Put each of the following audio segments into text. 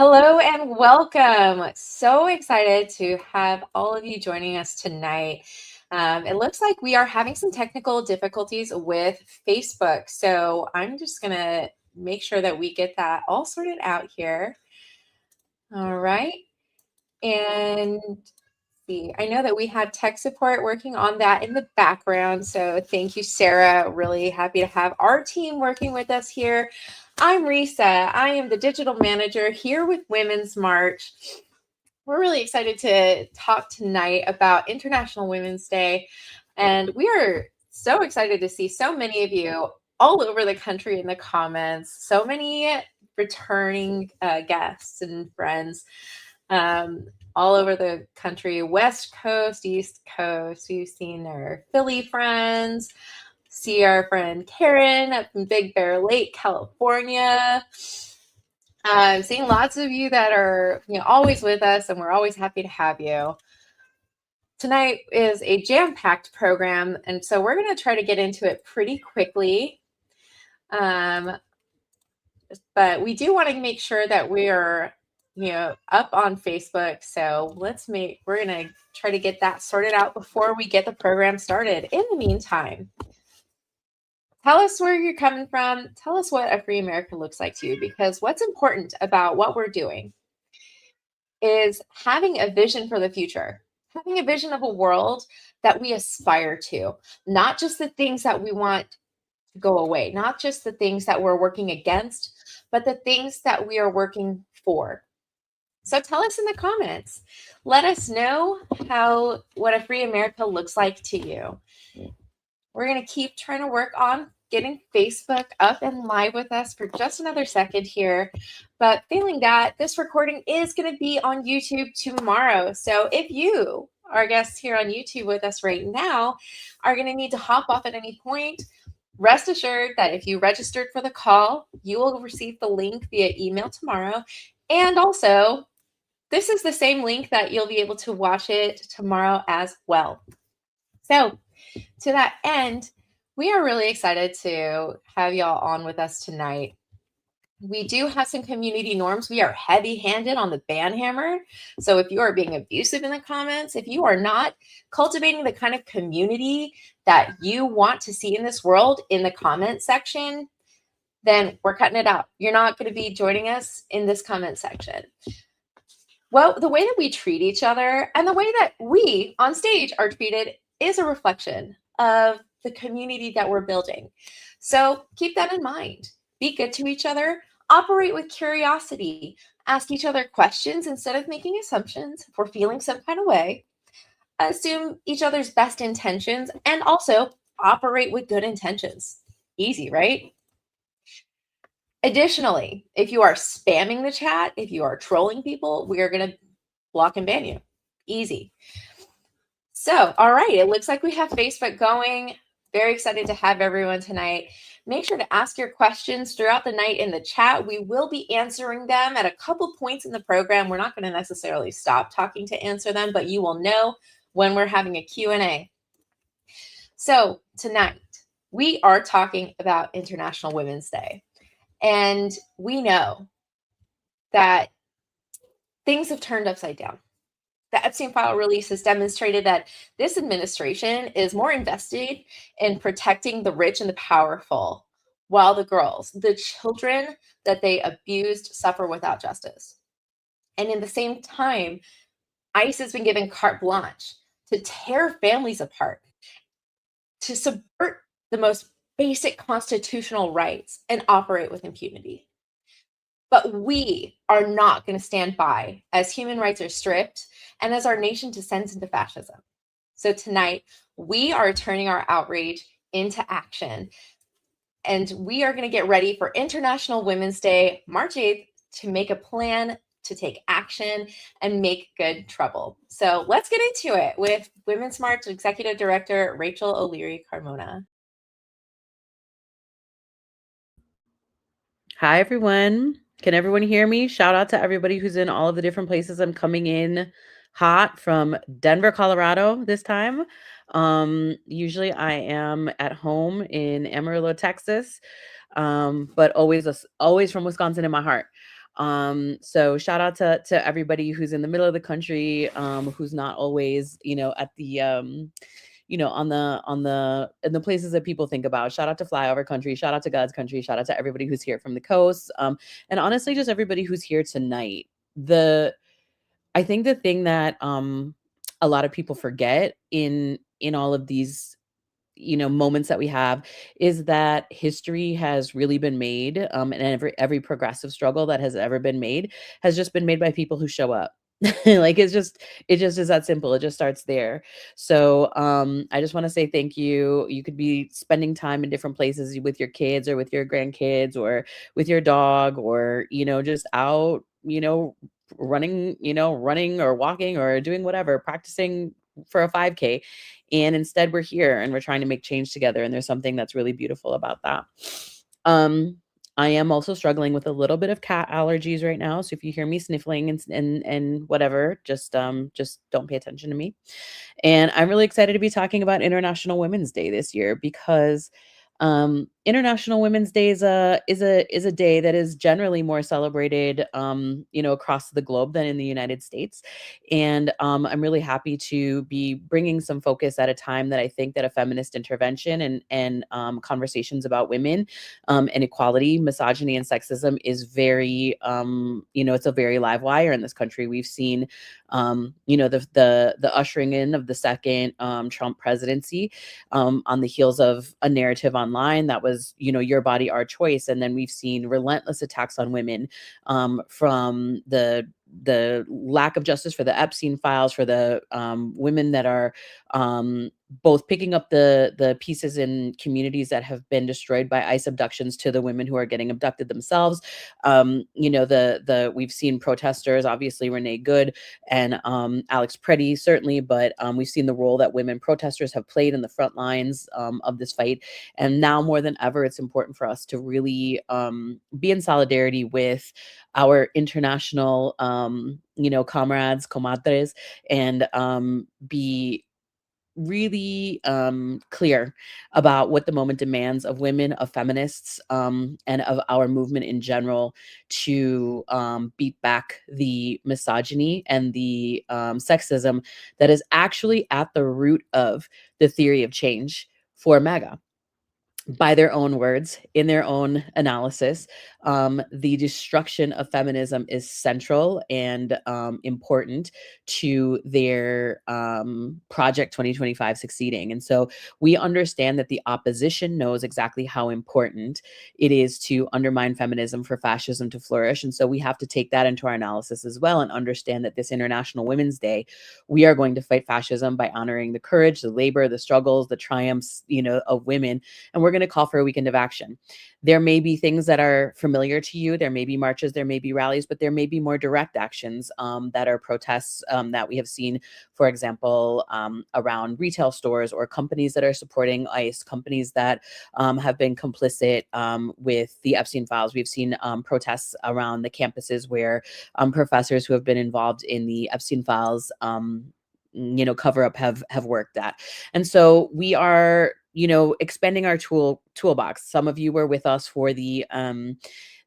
Hello and welcome. So excited to have all of you joining us tonight. It looks like we are having some technical difficulties with Facebook. So I'm just going to make sure that we get that all sorted out here. All right. And see, I know that we had tech support working on that in the background. So thank you, Sarah. Really happy to have our team working with us here. I'm Risa. I am the digital manager here with Women's March. We're really excited to talk tonight about International Women's Day. And we are so excited to see so many of you all over the country in the comments, so many returning guests and friends all over the country, West Coast, East Coast. We've seen our Philly friends, see our friend Karen up in Big Bear Lake, California. I'm seeing lots of you that are always with us, and we're always happy to have you. Tonight is a jam-packed program, and so we're going to try to get into it pretty quickly. But we do want to make sure that we are up on Facebook. So we're going to try to get that sorted out before we get the program started. In the meantime, tell us where you're coming from. Tell us what a free America looks like to you, because what's important about what we're doing is having a vision for the future, having a vision of a world that we aspire to, not just the things that we want to go away, not just the things that we're working against, but the things that we are working for. So tell us in the comments. Let us know what a free America looks like to you. We're going to keep trying to work on getting Facebook up and live with us for just another second here. But failing that, this recording is going to be on YouTube tomorrow. So if you, our guests here on YouTube with us right now, are going to need to hop off at any point, rest assured that if you registered for the call, you will receive the link via email tomorrow. And also, this is the same link that you'll be able to watch it tomorrow as well. So to that end, we are really excited to have y'all on with us tonight. We do have some community norms. We are heavy-handed on the ban hammer. So if you are being abusive in the comments, if you are not cultivating the kind of community that you want to see in this world in the comment section, then we're cutting it out. You're not going to be joining us in this comment section. Well, the way that we treat each other and the way that we on stage are treated is a reflection of the community that we're building. So keep that in mind. Be good to each other. Operate with curiosity. Ask each other questions instead of making assumptions. If we're feeling some kind of way, assume each other's best intentions, and also operate with good intentions. Easy, right? Additionally, if you are spamming the chat, if you are trolling people, we are going to block and ban you. Easy. So, all right, it looks like we have Facebook going. Very excited to have everyone tonight. Make sure to ask your questions throughout the night in the chat. We will be answering them at a couple points in the program. We're not going to necessarily stop talking to answer them, but you will know when we're having a Q&A. So tonight, we are talking about International Women's Day. And we know that things have turned upside down. The Epstein file release has demonstrated that this administration is more invested in protecting the rich and the powerful, while the girls, the children that they abused, suffer without justice. And in the same time, ICE has been given carte blanche to tear families apart, to subvert the most basic constitutional rights and operate with impunity. But we are not going to stand by as human rights are stripped and as our nation descends into fascism. So tonight, we are turning our outrage into action. And we are going to get ready for International Women's Day, March 8th, to make a plan, to take action, and make good trouble. So let's get into it with Women's March Executive Director Rachel O'Leary Carmona. Hi, everyone. Can everyone hear me? Shout out to everybody who's in all of the different places. I'm coming in hot from Denver, Colorado this time. Usually I am at home in Amarillo, Texas, but always from Wisconsin in my heart. So shout out to everybody who's in the middle of the country, who's not always, at the in the places that people think about. Shout out to flyover country, shout out to God's country, shout out to everybody who's here from the coast. And honestly, just everybody who's here tonight. I think the thing that a lot of people forget in all of these moments that we have is that history has really been made, and every progressive struggle that has ever been made has just been made by people who show up. Like it just is that simple. It just starts there. So I just want to say thank you. You could be spending time in different places with your kids or with your grandkids or with your dog, or just out running or walking or doing whatever, practicing for a 5K. And instead we're here and we're trying to make change together. And there's something that's really beautiful about that. I am also struggling with a little bit of cat allergies right now. So if you hear me sniffling and whatever, just don't pay attention to me. And I'm really excited to be talking about International Women's Day this year because International Women's Day is a day that is generally more celebrated, across the globe than in the United States. And I'm really happy to be bringing some focus at a time that I think that a feminist intervention and conversations about women and equality, misogyny, and sexism is very, it's a very live wire in this country. We've seen, the ushering in of the second Trump presidency on the heels of a narrative online that was, your body, our choice. And then we've seen relentless attacks on women from the lack of justice for the Epstein files, for the women that are both picking up the pieces in communities that have been destroyed by ICE abductions, to the women who are getting abducted themselves. We've seen protesters, obviously Renee Good and Alex Preddy, certainly, but we've seen the role that women protesters have played in the front lines of this fight. And now more than ever, it's important for us to really be in solidarity with our international, comrades, comadres, and be really clear about what the moment demands of women, of feminists, and of our movement in general to beat back the misogyny and the sexism that is actually at the root of the theory of change for MAGA. By their own words, in their own analysis, the destruction of feminism is central and important to their Project 2025 succeeding. And so we understand that the opposition knows exactly how important it is to undermine feminism for fascism to flourish. And so we have to take that into our analysis as well and understand that this International Women's Day, we are going to fight fascism by honoring the courage, the labor, the struggles, the triumphs, of women. And we're going to call for a weekend of action. There may be things that are familiar to you. There may be marches, there may be rallies, but there may be more direct actions that are protests that we have seen, for example, around retail stores or companies that are supporting ICE, companies that have been complicit with the Epstein files. We've seen protests around the campuses where professors who have been involved in the Epstein files cover up have worked at. And so we are expanding our toolbox. Some of you were with us for the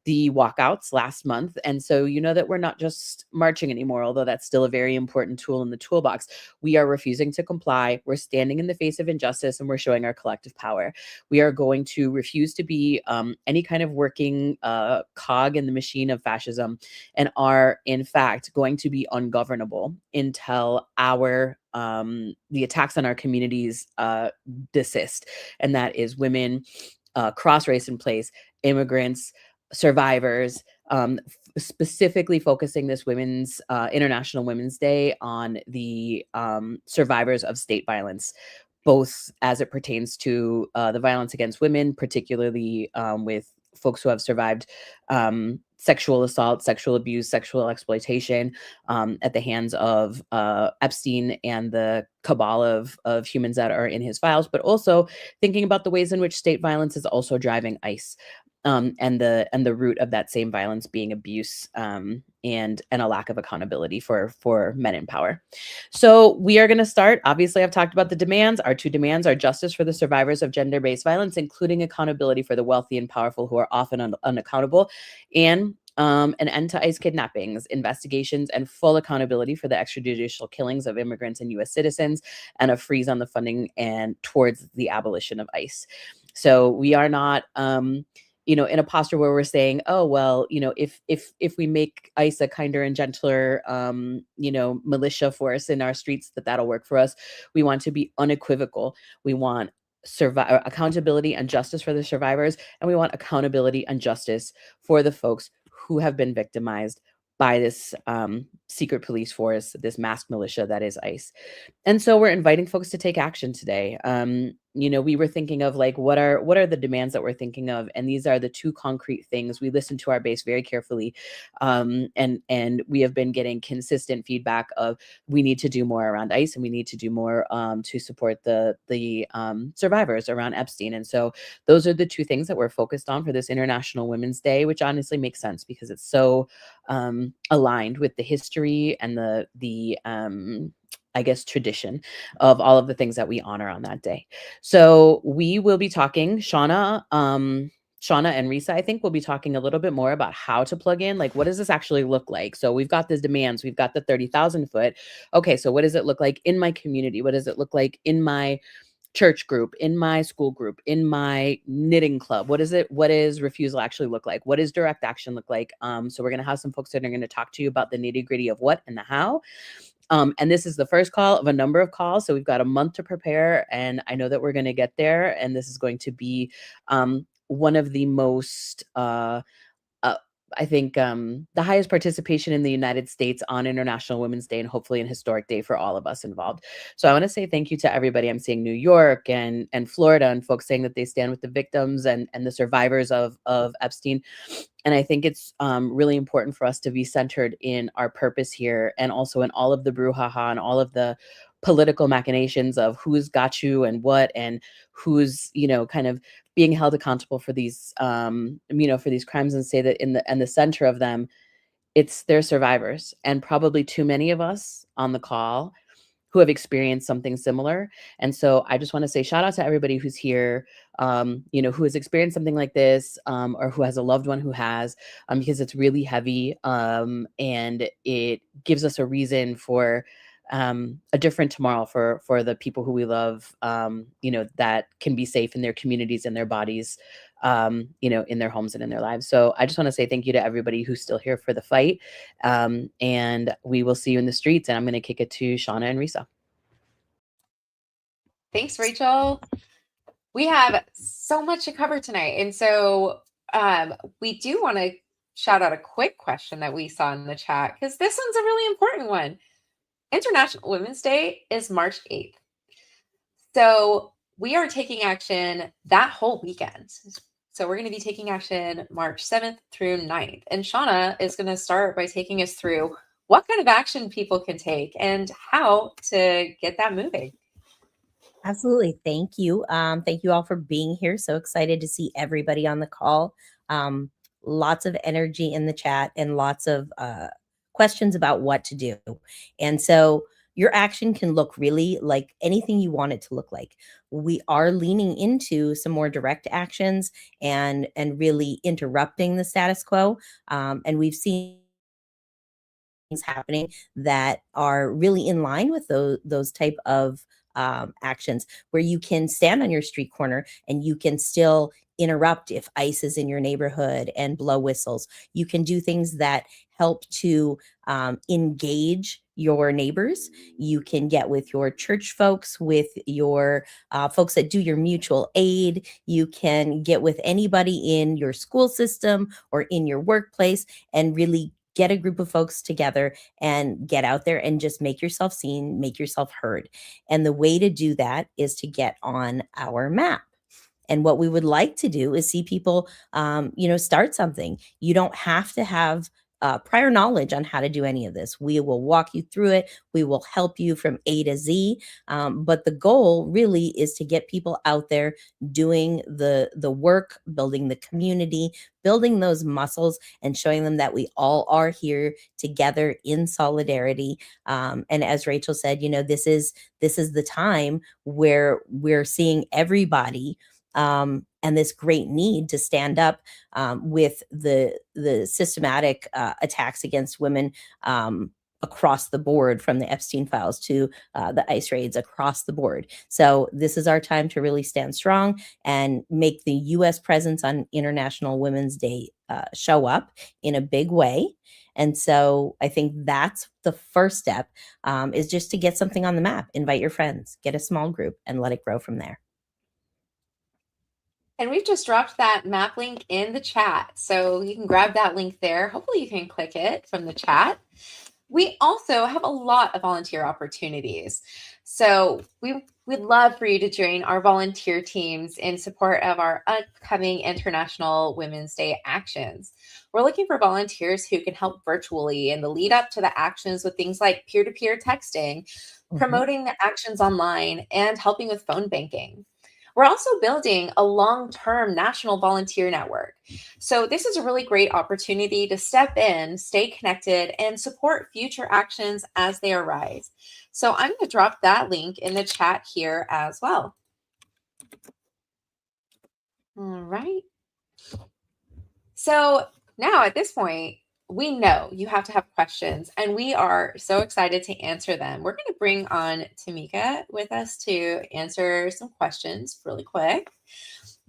walkouts last month. And so that we're not just marching anymore, although that's still a very important tool in the toolbox. We are refusing to comply. We're standing in the face of injustice, and we're showing our collective power. We are going to refuse to be any kind of working cog in the machine of fascism, and are in fact going to be ungovernable until the attacks on our communities desist. And that is women, cross race and place, immigrants, survivors, specifically focusing this International Women's Day on the survivors of state violence, both as it pertains to the violence against women, particularly with folks who have survived sexual assault, sexual abuse, sexual exploitation at the hands of Epstein and the cabal of humans that are in his files, but also thinking about the ways in which state violence is also driving ICE. And the root of that same violence being abuse and a lack of accountability for men in power. So we are going to start. Obviously, I've talked about the demands. Our two demands are justice for the survivors of gender-based violence, including accountability for the wealthy and powerful who are often unaccountable, and an end to ICE kidnappings, investigations, and full accountability for the extrajudicial killings of immigrants and U.S. citizens, and a freeze on the funding and towards the abolition of ICE. So we are not, in a posture where we're saying, oh well, if we make ICE a kinder and gentler, militia force in our streets, that'll work for us. We want to be unequivocal. We want accountability and justice for the survivors, and we want accountability and justice for the folks who have been victimized by this secret police force, this masked militia that is ICE. And so we're inviting folks to take action today. We were thinking of like, what are the demands that we're thinking of? And these are the two concrete things. We listened to our base very carefully. And we have been getting consistent feedback of, we need to do more around ICE, and we need to do more to support the survivors around Epstein. And so those are the two things that we're focused on for this International Women's Day, which honestly makes sense because it's so aligned with the history and the I guess, tradition of all of the things that we honor on that day. So we will be talking, Shauna and Risa, I think, will be talking a little bit more about how to plug in. Like, what does this actually look like? So we've got these demands. We've got the 30,000 foot. Okay, so what does it look like in my community? What does it look like in my church group, in my school group, in my knitting club? What does refusal actually look like? What does direct action look like? So we're going to have some folks that are going to talk to you about the nitty gritty of what and the how. And this is the first call of a number of calls. So we've got a month to prepare, and I know that we're going to get there. And this is going to be one of the most, I think, the highest participation in the United States on International Women's Day, and hopefully an historic day for all of us involved. So I want to say thank you to everybody. I'm seeing New York and Florida, and folks saying that they stand with the victims and the survivors of Epstein. And I think it's really important for us to be centered in our purpose here, and also in all of the brouhaha and all of the political machinations of who's got you and what, and who's, kind of being held accountable for these, for these crimes, and say that in the center of them, it's their survivors, and probably too many of us on the call who have experienced something similar. And so I just want to say shout out to everybody who's here, who has experienced something like this, or who has a loved one who has, because it's really heavy, and it gives us a reason for a different tomorrow for the people who we love, that can be safe in their communities and their bodies, in their homes and in their lives. So I just want to say thank you to everybody who's still here for the fight. And we will see you in the streets. And I'm going to kick it to Shauna and Risa. Thanks, Rachel. We have so much to cover tonight. And so we do want to shout out a quick question that we saw in the chat, because this one's a really important one. International Women's Day is March 8th. So we are taking action that whole weekend. So we're going to be taking action March 7th through 9th. And Shauna is going to start by taking us through what kind of action people can take and how to get that moving. Absolutely. Thank you. Thank you all for being here. So excited to see everybody on the call. Lots of energy in the chat and lots of questions about what to do. And so your action can look really like anything you want it to look like. We are leaning into some more direct actions and really interrupting the status quo. And we've seen things happening that are really in line with those type of actions, where you can stand on your street corner and you can still interrupt if ICE is in your neighborhood and blow whistles. You can do things that help to engage your neighbors. You can get with your church folks, with your folks that do your mutual aid. You can get with anybody in your school system or in your workplace and really get a group of folks together and get out there and just make yourself seen, make yourself heard. And the way to do that is to get on our map. And what we would like to do is see people, start something. You don't have to have prior knowledge on how to do any of this. We will walk you through it. We will help you from A to Z. But the goal really is to get people out there doing the work, building the community, building those muscles, and showing them that we all are here together in solidarity. And as Rachel said, this is the time where we're seeing everybody and this great need to stand up with the systematic attacks against women across the board, from the Epstein files to the ICE raids, across the board. So this is our time to really stand strong and make the U.S. presence on International Women's Day show up in a big way. And so I think that's the first step, is just to get something on the map, invite your friends, get a small group, and let it grow from there. And we've just dropped that map link in the chat. So you can grab that link there. Hopefully you can click it from the chat. We also have a lot of volunteer opportunities. So we'd love for you to join our volunteer teams in support of our upcoming International Women's Day actions. We're looking for volunteers who can help virtually in the lead up to the actions with things like peer-to-peer texting, promoting the actions online, and helping with phone banking. We're also building a long-term national volunteer network. So this is a really great opportunity to step in, stay connected, and support future actions as they arise. So I'm going to drop that link in the chat here as well. All right. So now at this point, we know you have to have questions, and we are so excited to answer them. We're going to bring on Tamika with us to answer some questions really quick.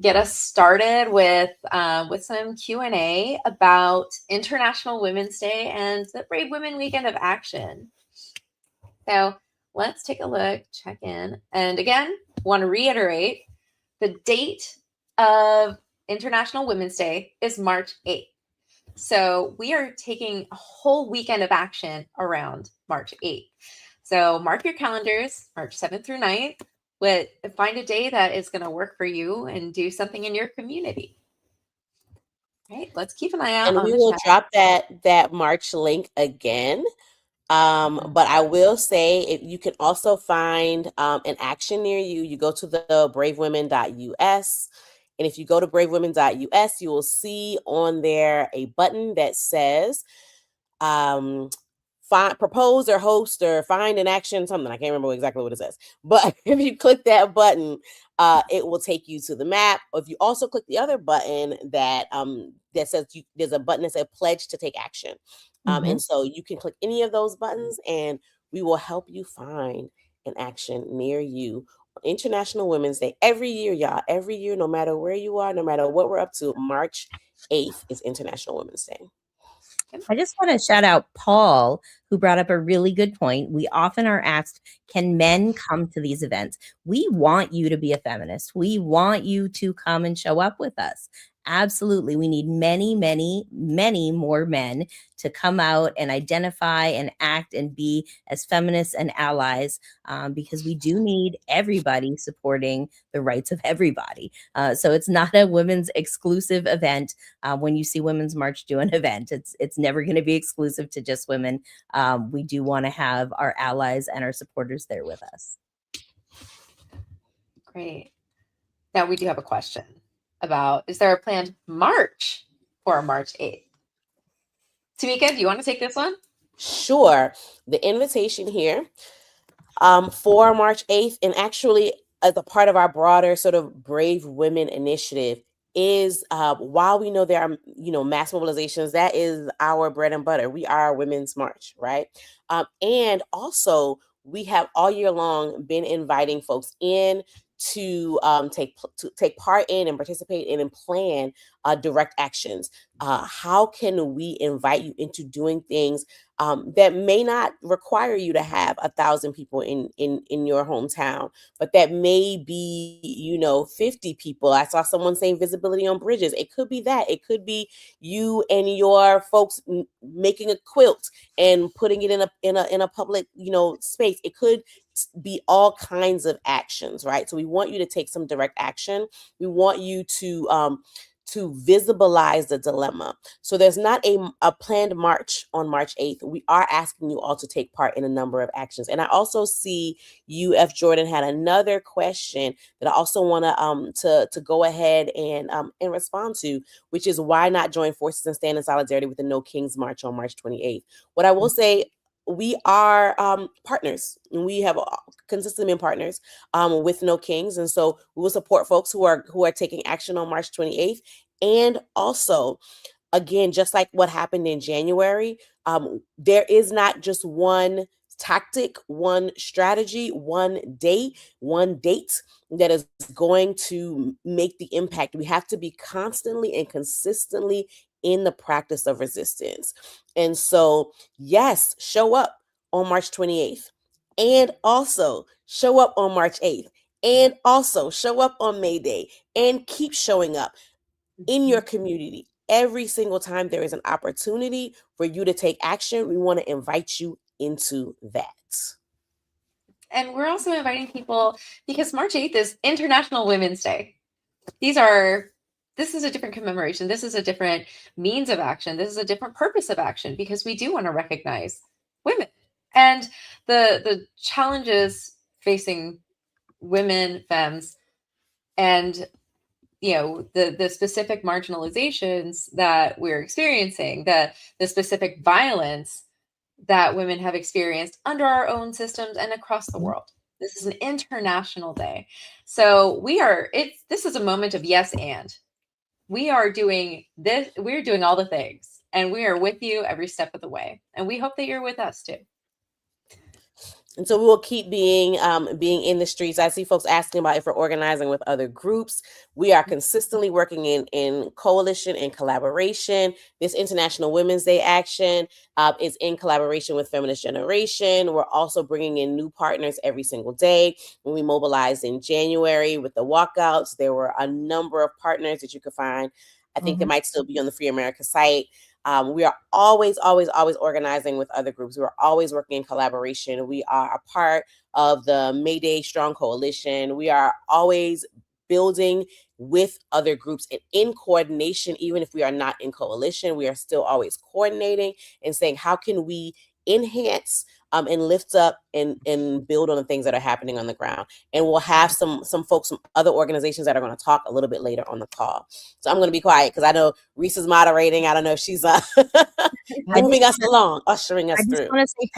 Get us started with some Q&A about International Women's Day and the Brave Women Weekend of Action. So let's take a look, check in. And again, want to reiterate, the date of International Women's Day is March 8th. So we are taking a whole weekend of action around March 8th. So mark your calendars, March 7th through 9th. Find a day that is going to work for you and do something in your community. All right, let's keep an eye out. And we will drop that March link again. But I will say, if you can also find an action near you, you go to the bravewomen.us. And if you go to bravewomen.us, you will see on there a button that says propose or host or find an action, something. I can't remember exactly what it says. But if you click that button, it will take you to the map. Or if you also click the other button that says there's a button that says pledge to take action. And so you can click any of those buttons and we will help you find an action near you. International Women's Day every year, y'all. Every year, no matter where you are, no matter what we're up to, March 8th is International Women's Day. I just want to shout out Paul, who brought up a really good point. We often are asked, can men come to these events? We want you to be a feminist. We want you to come and show up with us. Absolutely. We need many, many, many more men to come out and identify and act and be as feminists and allies, because we do need everybody supporting the rights of everybody. So it's not a women's exclusive event. When you see Women's March do an event, it's never going to be exclusive to just women. We do want to have our allies and our supporters there with us. Great. Now we do have a question about, is there a planned march for March 8th? Tamika, do you want to take this one? Sure. The invitation here for March 8th, and actually as a part of our broader sort of Brave Women initiative, is while we know there are, mass mobilizations, that is our bread and butter. We are a Women's March, right? And also we have all year long been inviting folks in to take part in and participate in and plan direct actions. How can we invite you into doing things that may not require you to have 1,000 people in your hometown, but that may be, 50 people. I saw someone saying visibility on bridges. It could be that. It could be you and your folks making a quilt and putting it in a public, space. It could be all kinds of actions, right? So we want you to take some direct action. We want you to visibilize the dilemma. So there's not a planned march on March 8th. We are asking you all to take part in a number of actions. And I also see UF Jordan had another question that I also want to go ahead and respond to, which is why not join forces and stand in solidarity with the No Kings March on March 28th? What I will say, we are partners, and we have consistently been partners with No Kings, and so we will support folks who are taking action on March 28th. And also, again, just like what happened in January, there is not just one tactic, one strategy, one date that is going to make the impact. We have to be constantly and consistently in the practice of resistance. And so, yes, show up on March 28th, and also show up on March 8th, and also show up on May Day, and keep showing up in your community. Every single time there is an opportunity for you to take action, we want to invite you into that. And we're also inviting people because March 8th is International Women's Day. This is a different commemoration. This is a different means of action. This is a different purpose of action because we do want to recognize women and the challenges facing women, femmes, and the specific marginalizations that we're experiencing, the specific violence that women have experienced under our own systems and across the world. This is an international day. So this is a moment of yes, and we are doing this, we're doing all the things, and we are with you every step of the way. And we hope that you're with us too. And so we will keep being in the streets. I see folks asking about if we're organizing with other groups. We are consistently working in coalition and collaboration. This International Women's Day action is in collaboration with Feminist Generation. We're also bringing in new partners every single day. When we mobilized in January with the walkouts, there were a number of partners that you could find. I think they might still be on the Free America site. We are always organizing with other groups. We're always working in collaboration. We are a part of the May Day Strong Coalition. We are always building with other groups and in coordination. Even if we are not in coalition, we are still always coordinating and saying, how can we enhance and lift up and build on the things that are happening on the ground. And we'll have some folks from other organizations that are going to talk a little bit later on the call. So I'm going to be quiet because I know Reese is moderating. I don't know if she's moving us along, ushering us through. I just want to say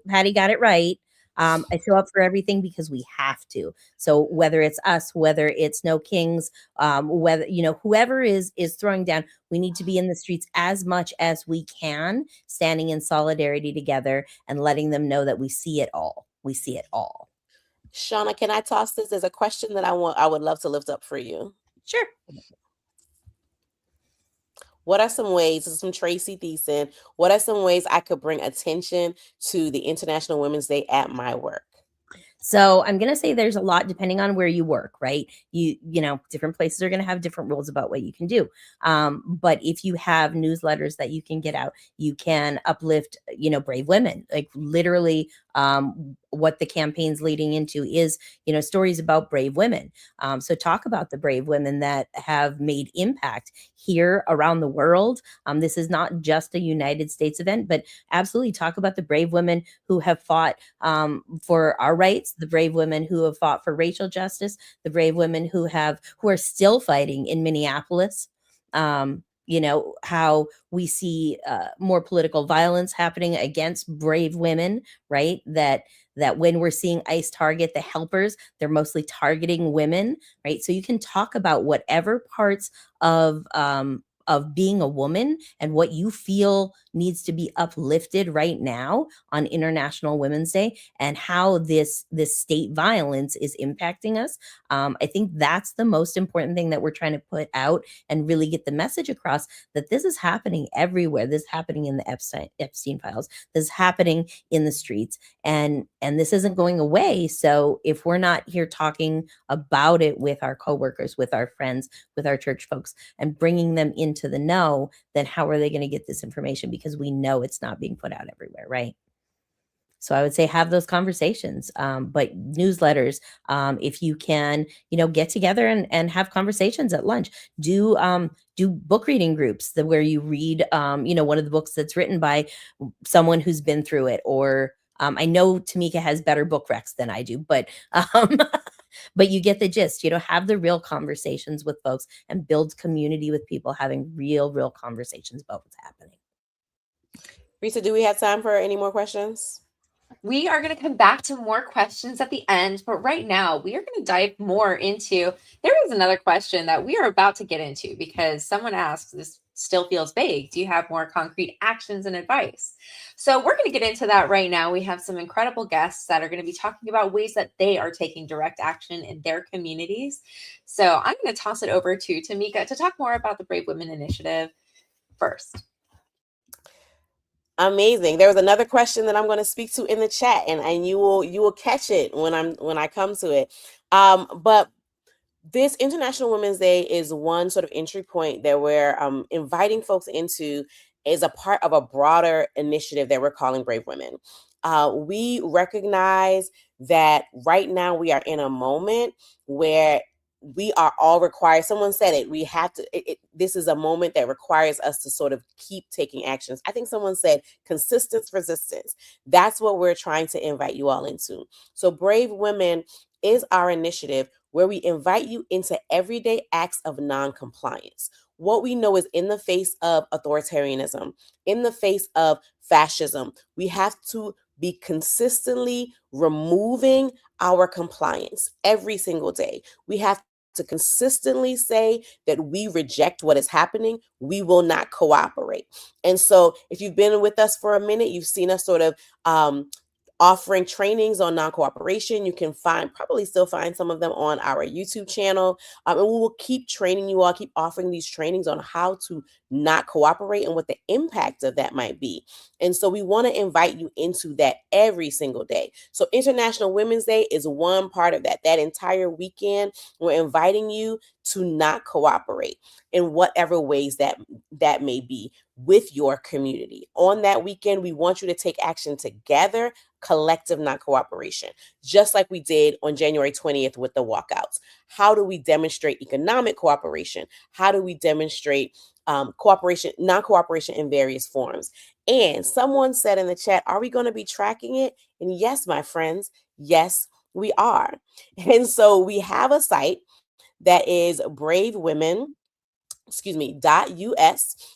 Patty got it right. I show up for everything because we have to. So whether it's us, whether it's No Kings, whether, whoever is throwing down, we need to be in the streets as much as we can, standing in solidarity together and letting them know that we see it all. We see it all. Shauna, can I toss this? There's a question that I would love to lift up for you. Sure. What are some ways, this is from Tracy Thiessen, what are some ways I could bring attention to the International Women's Day at my work? So I'm going to say there's a lot depending on where you work, right? Different places are going to have different rules about what you can do. But if you have newsletters that you can get out, you can uplift, brave women, like literally what the campaign's leading into is, stories about brave women. So talk about the brave women that have made impact here around the world. This is not just a United States event, but absolutely talk about the brave women who have fought for our rights, the brave women who have fought for racial justice, the brave women who are still fighting in Minneapolis. How we see more political violence happening against brave women, right? That when we're seeing ICE target the helpers, they're mostly targeting women, right? So you can talk about whatever parts of being a woman and what you feel needs to be uplifted right now on International Women's Day and how this state violence is impacting us. I think that's the most important thing that we're trying to put out and really get the message across that this is happening everywhere. This is happening in the Epstein files. This is happening in the streets and this isn't going away. So if we're not here talking about it with our coworkers, with our friends, with our church folks and bringing them into the know, then how are they going to get this information? Because we know it's not being put out everywhere, right? So I would say have those conversations, but newsletters, if you can, get together and have conversations at lunch. Do book reading groups where you read, one of the books that's written by someone who's been through it. Or I know Tamika has better book recs than I do, but but you get the gist. Have the real conversations with folks and build community with people having real conversations about what's happening. Risa, do we have time for any more questions? We are going to come back to more questions at the end, but right now we are going to dive more into, there is another question that we are about to get into because someone asked, this still feels vague. Do you have more concrete actions and advice? So we're going to get into that right now. We have some incredible guests that are going to be talking about ways that they are taking direct action in their communities. So I'm going to toss it over to Tamika to talk more about the Brave Women Initiative first. Amazing. There was another question that I'm going to speak to in the chat, and you will catch it when I come to it. But this International Women's Day is one sort of entry point that we're inviting folks into as a part of a broader initiative that we're calling Brave Women. We recognize that right now we are in a moment where we are all required. Someone said it. We have to. This is a moment that requires us to sort of keep taking actions. I think someone said consistent resistance. That's what we're trying to invite you all into. So Brave Women is our initiative where we invite you into everyday acts of non-compliance. What we know is in the face of authoritarianism, in the face of fascism, we have to be consistently removing our compliance every single day. We have to consistently say that we reject what is happening. We will not cooperate. And so if you've been with us for a minute, you've seen us sort of offering trainings on non-cooperation. You can probably still find some of them on our YouTube channel. And we will keep training you all, keep offering these trainings on how to not cooperate and what the impact of that might be. And so we want to invite you into that every single day. So International Women's Day is one part of that. That entire weekend, we're inviting you to not cooperate in whatever ways that may be with your community. On that weekend, we want you to take action together, collective non-cooperation, just like we did on January 20th with the walkouts. How do we demonstrate economic cooperation? How do we demonstrate cooperation, non-cooperation in various forms? And someone said in the chat, are we going to be tracking it? And yes, my friends, yes, we are. And so we have a site that is bravewomen.us.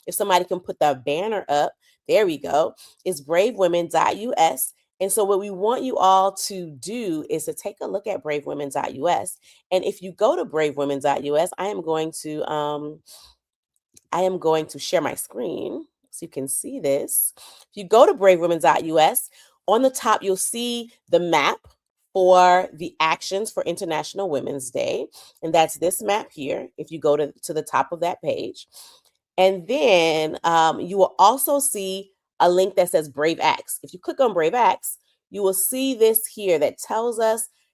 If somebody can put the banner up, there we go. It's bravewomen.us. And so what we want you all to do is to take a look at bravewomen.us. And if you go to bravewomen.us, I am going to share my screen so you can see this. If you go to bravewomen.us, on the top, you'll see the map for the actions for International Women's Day. And that's this map here, if you go to the top of that page. And then you will also see a link that says Brave Acts. If you click on Brave Acts, you will see this here that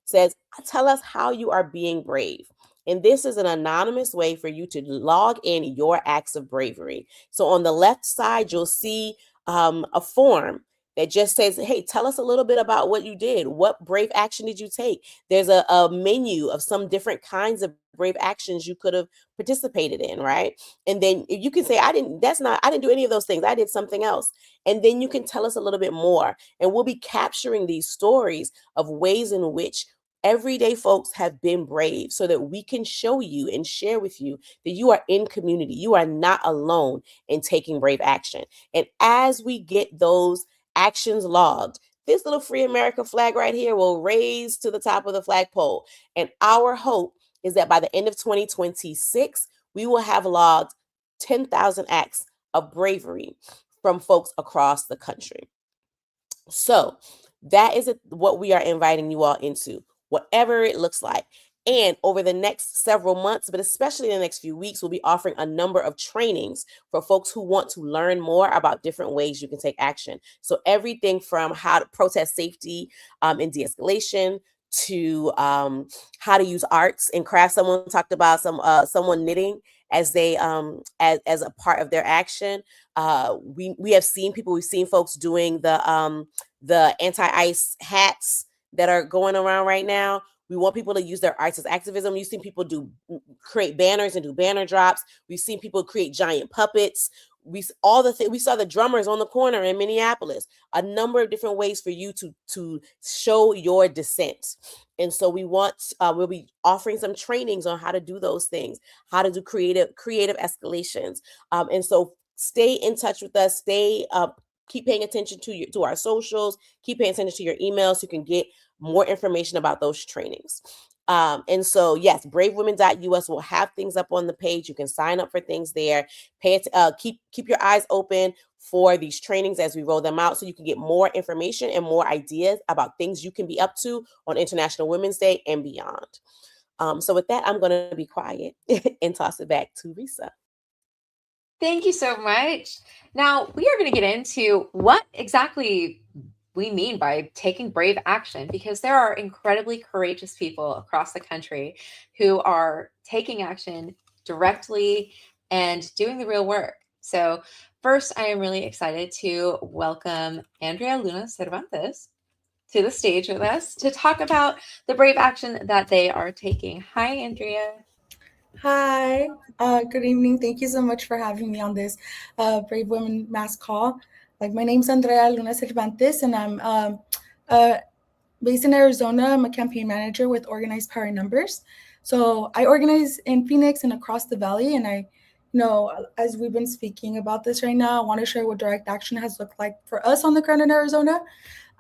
says, tell us how you are being brave. And this is an anonymous way for you to log in your acts of bravery. So on the left side, you'll see a form that just says, hey, tell us a little bit about what you did. What brave action did you take? There's a menu of some different kinds of brave actions you could have participated in, right? And then you can say, I didn't do any of those things. I did something else. And then you can tell us a little bit more. And we'll be capturing these stories of ways in which everyday folks have been brave so that we can show you and share with you that you are in community. You are not alone in taking brave action. And as we get those actions logged, this little Free America flag right here will raise to the top of the flagpole. And our hope is that by the end of 2026, we will have logged 10,000 acts of bravery from folks across the country. So that is what we are inviting you all into, whatever it looks like. And over the next several months, but especially in the next few weeks, we'll be offering a number of trainings for folks who want to learn more about different ways you can take action. So everything from how to protest safety and de-escalation to how to use arts and crafts. Someone talked about someone knitting as they as a part of their action. We have seen people. We've seen folks doing the anti-ice hats that are going around right now. We want people to use their arts as activism. You've seen people create banners and do banner drops. We've seen people create giant puppets. We saw the drummers on the corner in Minneapolis. A number of different ways for you to show your dissent. And so we'll be offering some trainings on how to do those things, how to do creative escalations. And so stay in touch with us. Stay keep paying attention to our socials, keep paying attention to your emails so you can get more information about those trainings. And so, yes, bravewomen.us will have things up on the page. You can sign up for things there. Keep your eyes open for these trainings as we roll them out so you can get more information and more ideas about things you can be up to on International Women's Day and beyond. So with that, I'm going to be quiet and toss it back to Risa. Thank you so much. Now, we are going to get into what exactly we mean by taking brave action, because there are incredibly courageous people across the country who are taking action directly and doing the real work. So first, I am really excited to welcome Andrea Luna Cervantes to the stage with us to talk about the brave action that they are taking. Hi, Andrea. Hi, good evening. Thank you so much for having me on this Brave Women Mass Call. My name's Andrea Luna Cervantes, and I'm based in Arizona. I'm a campaign manager with Organized Power in Numbers. So I organize in Phoenix and across the valley, and as we've been speaking about this right now, I want to share what direct action has looked like for us on the ground in Arizona.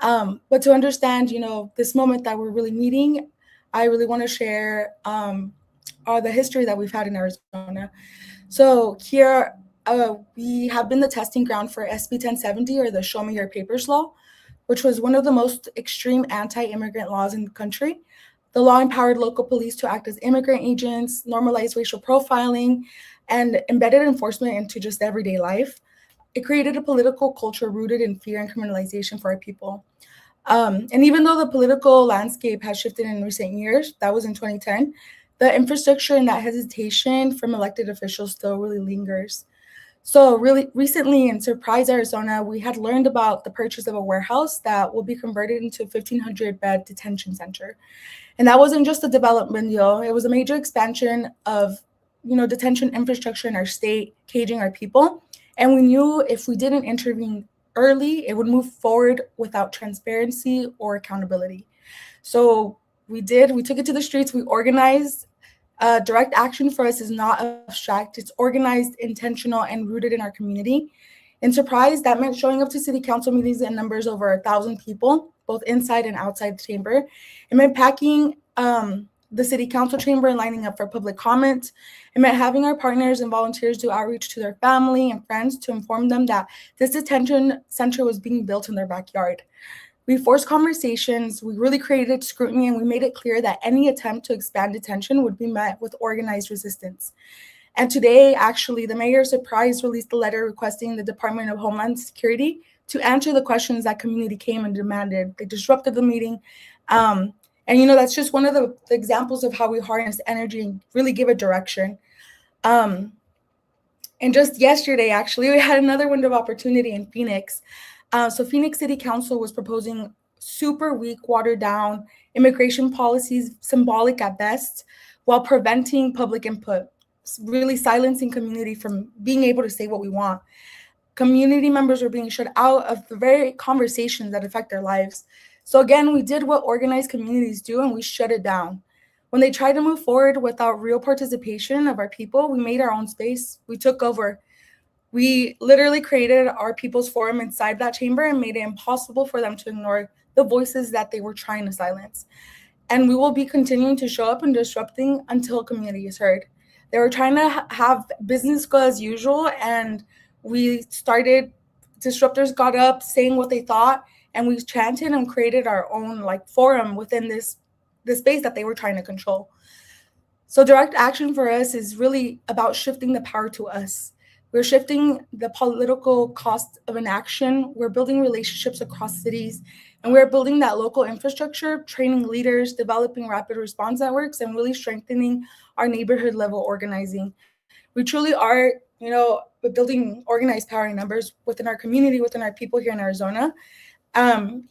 But to understand, this moment that we're really meeting, I really want to share the history that we've had in Arizona. So here we have been the testing ground for SB 1070, or the Show Me Your Papers law, which was one of the most extreme anti-immigrant laws in the country. The law empowered local police to act as immigrant agents, normalized racial profiling, and embedded enforcement into just everyday life. It created a political culture rooted in fear and criminalization for our people. And even though the political landscape has shifted in recent years, that was in 2010, the infrastructure and that hesitation from elected officials still really lingers. So really recently in Surprise, Arizona, we had learned about the purchase of a warehouse that will be converted into a 1,500-bed detention center. And that wasn't just a development deal. It was a major expansion of, detention infrastructure in our state, caging our people. And we knew if we didn't intervene early, it would move forward without transparency or accountability. So we took it to the streets, we organized. Direct action for us is not abstract, it's organized, intentional, and rooted in our community. In Surprise, that meant showing up to city council meetings in numbers over 1,000 people, both inside and outside the chamber. It meant packing the city council chamber and lining up for public comment. It meant having our partners and volunteers do outreach to their family and friends to inform them that this detention center was being built in their backyard. We forced conversations, we really created scrutiny, and we made it clear that any attempt to expand detention would be met with organized resistance. And today, actually, the mayor of Surprise released a letter requesting the Department of Homeland Security to answer the questions that community came and demanded. They disrupted the meeting. And that's just one of the examples of how we harness energy and really give it direction. And just yesterday, actually, we had another window of opportunity in Phoenix. So Phoenix City Council was proposing super weak, watered down immigration policies, symbolic at best, while preventing public input, really silencing community from being able to say what we want. Community members were being shut out of the very conversations that affect their lives. So again, we did what organized communities do, and we shut it down. When they tried to move forward without real participation of our people, we made our own space. We took over. We literally created our People's Forum inside that chamber and made it impossible for them to ignore the voices that they were trying to silence. And we will be continuing to show up and disrupting until community is heard. They were trying to have business go as usual, and disruptors got up saying what they thought, and we chanted and created our own forum within this space that they were trying to control. So direct action for us is really about shifting the power to us. We're shifting the political cost of inaction. We're building relationships across cities, and we're building that local infrastructure, training leaders, developing rapid response networks, and really strengthening our neighborhood level organizing. We truly are, building organized power in numbers within our community, within our people here in Arizona.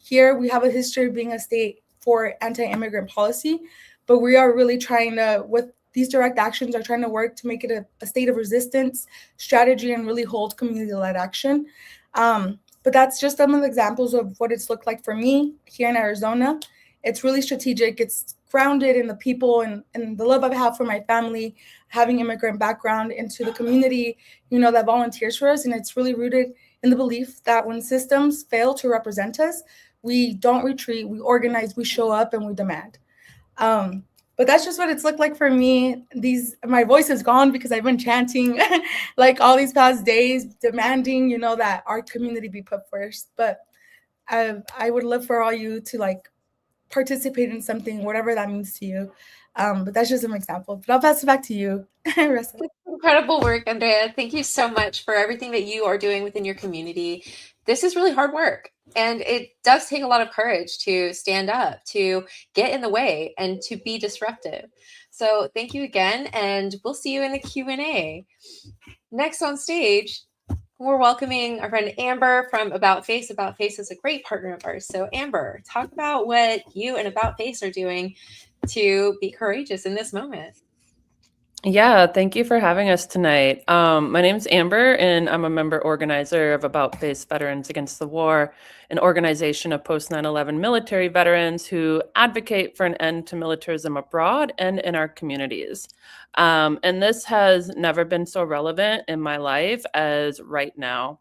Here we have a history of being a state for anti-immigrant policy, but we are really trying to, with these direct actions, are trying to work to make it a state of resistance, strategy, and really hold community-led action. But that's just some of the examples of what it's looked like for me here in Arizona. It's really strategic. It's grounded in the people and the love I have for my family, having immigrant background, into the community, that volunteers for us. And it's really rooted in the belief that when systems fail to represent us, we don't retreat, we organize, we show up, and we demand. But that's just what it's looked like for me. My voice is gone because I've been chanting like all these past days, demanding, that our community be put first. But I would love for all you to like participate in something, whatever that means to you. But that's just an example. But I'll pass it back to you, Russell. Incredible work, Andrea. Thank you so much for everything that you are doing within your community. This is really hard work, and it does take a lot of courage to stand up, to get in the way, and to be disruptive. So thank you again, and we'll see you in the Q&A. Next on stage, we're welcoming our friend Amber from About Face. About Face is a great partner of ours. So Amber, talk about what you and About Face are doing to be courageous in this moment. Yeah, thank you for having us tonight. My name's Amber, and I'm a member organizer of About Face Veterans Against the War, an organization of post 9/11 military veterans who advocate for an end to militarism abroad and in our communities. And this has never been so relevant in my life as right now.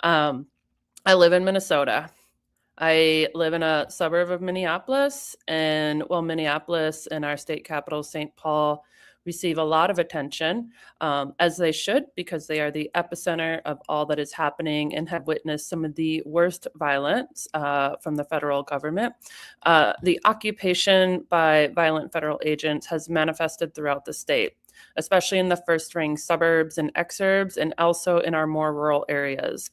I live in Minnesota. I live in a suburb of Minneapolis, and Minneapolis and our state capital, St. Paul, receive a lot of attention, as they should, because they are the epicenter of all that is happening and have witnessed some of the worst violence from the federal government. The occupation by violent federal agents has manifested throughout the state, especially in the first-ring suburbs and exurbs, and also in our more rural areas.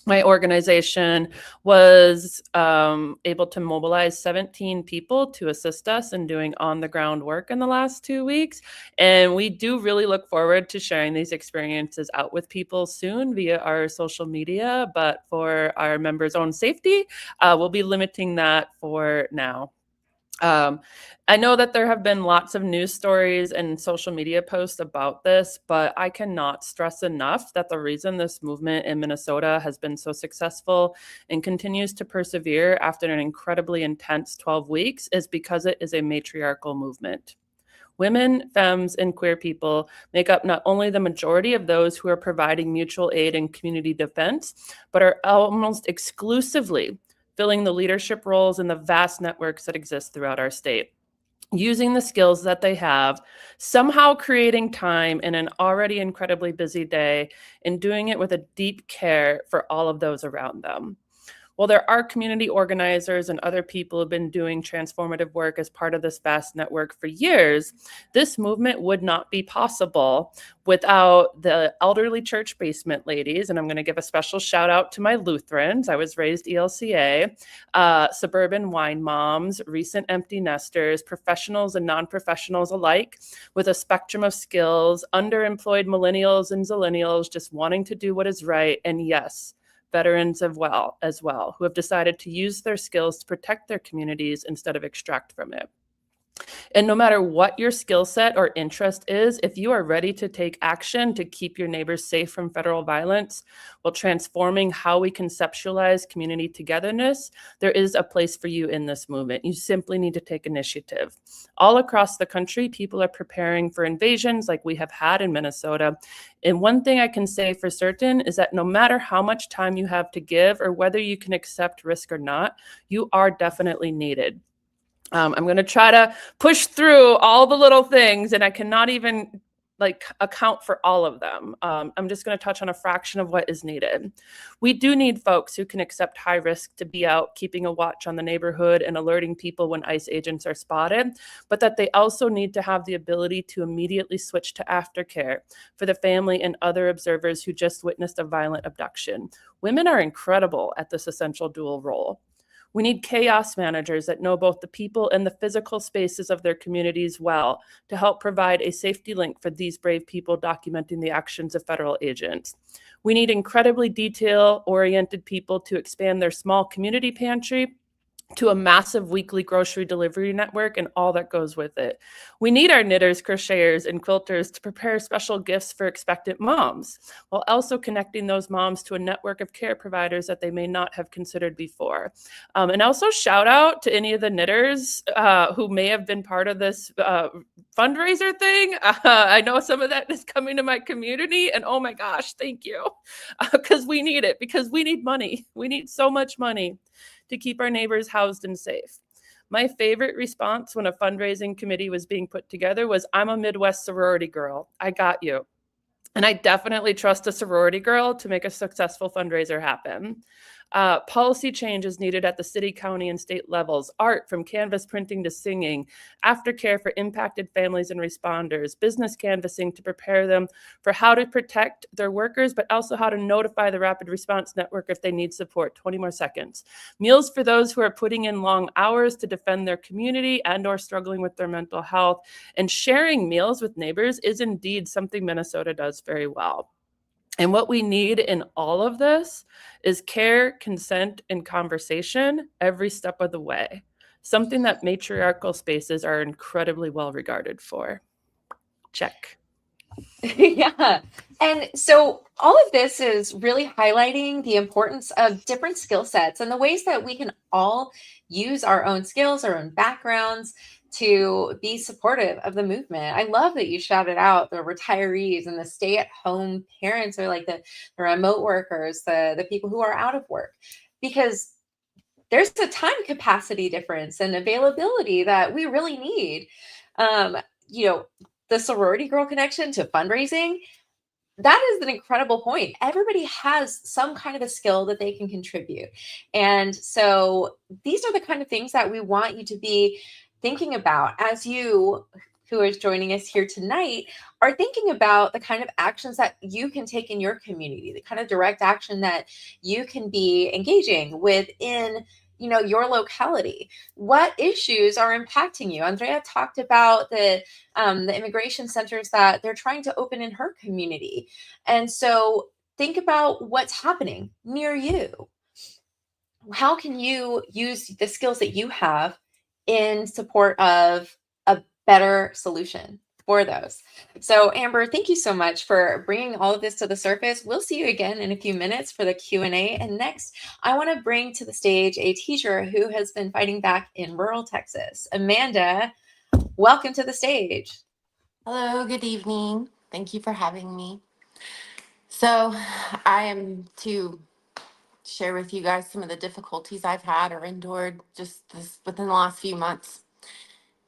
My organization was able to mobilize 17 people to assist us in doing on-the-ground work in the last 2 weeks. And we do really look forward to sharing these experiences out with people soon via our social media. But for our members' own safety, we'll be limiting that for now. I know that there have been lots of news stories and social media posts about this, but I cannot stress enough that the reason this movement in Minnesota has been so successful and continues to persevere after an incredibly intense 12 weeks is because it is a matriarchal movement. Women, femmes, and queer people make up not only the majority of those who are providing mutual aid and community defense, but are almost exclusively filling the leadership roles in the vast networks that exist throughout our state, using the skills that they have, somehow creating time in an already incredibly busy day, and doing it with a deep care for all of those around them. While there are community organizers and other people who have been doing transformative work as part of this vast network for years, this movement would not be possible without the elderly church basement ladies. And I'm going to give a special shout out to my Lutherans. I was raised ELCA, suburban wine moms, recent empty nesters, professionals and non-professionals alike, with a spectrum of skills, underemployed millennials and zillennials just wanting to do what is right. And yes, veterans as well, who have decided to use their skills to protect their communities instead of extract from it. And no matter what your skill set or interest is, if you are ready to take action to keep your neighbors safe from federal violence while transforming how we conceptualize community togetherness, there is a place for you in this movement. You simply need to take initiative. All across the country, people are preparing for invasions like we have had in Minnesota. And one thing I can say for certain is that no matter how much time you have to give or whether you can accept risk or not, you are definitely needed. I'm going to try to push through all the little things, and I cannot even account for all of them. I'm just going to touch on a fraction of what is needed. We do need folks who can accept high risk to be out keeping a watch on the neighborhood and alerting people when ICE agents are spotted, but that they also need to have the ability to immediately switch to aftercare for the family and other observers who just witnessed a violent abduction. Women are incredible at this essential dual role. We need chaos managers that know both the people and the physical spaces of their communities well to help provide a safety link for these brave people documenting the actions of federal agents. We need incredibly detail-oriented people to expand their small community pantry to a massive weekly grocery delivery network and all that goes with it. We need our knitters, crocheters, and quilters to prepare special gifts for expectant moms, while also connecting those moms to a network of care providers that they may not have considered before. And also shout out to any of the knitters who may have been part of this fundraiser thing. I know some of that is coming to my community, and oh my gosh, thank you. Because we need it, because we need money. We need so much money to keep our neighbors housed and safe. My favorite response when a fundraising committee was being put together was, "I'm a Midwest sorority girl. I got you." And I definitely trust a sorority girl to make a successful fundraiser happen. Policy change is needed at the city, county, and state levels. Art, from canvas printing to singing, aftercare for impacted families and responders, business canvassing to prepare them for how to protect their workers, but also how to notify the rapid response network if they need support. 20 more seconds. Meals for those who are putting in long hours to defend their community and or struggling with their mental health. And sharing meals with neighbors is indeed something Minnesota does very well. And what we need in all of this is care, consent, and conversation every step of the way, something that matriarchal spaces are incredibly well regarded for. Check. Yeah. And so all of this is really highlighting the importance of different skill sets and the ways that we can all use our own skills, our own backgrounds to be supportive of the movement. I love that you shouted out the retirees and the stay-at-home parents, or like the remote workers, the people who are out of work, because there's a time capacity difference and availability that we really need. Um, you know, the sorority girl connection to fundraising, that is an incredible point. Everybody has some kind of a skill that they can contribute. And so these are the kind of things that we want you to be thinking about as you, who is joining us here tonight, are thinking about the kind of actions that you can take in your community, the kind of direct action that you can be engaging within your locality. What issues are impacting you? Andrea talked about the immigration centers that they're trying to open in her community. And so think about what's happening near you. How can you use the skills that you have in support of a better solution for those? So Amber, thank you so much for bringing all of this to the surface. We'll see you again in a few minutes for the Q&A. And next, I want to bring to the stage a teacher who has been fighting back in rural Texas. Amanda, welcome to the stage. Hello, good evening. Thank you for having me. So I am to share with you guys some of the difficulties I've had or endured just within the last few months.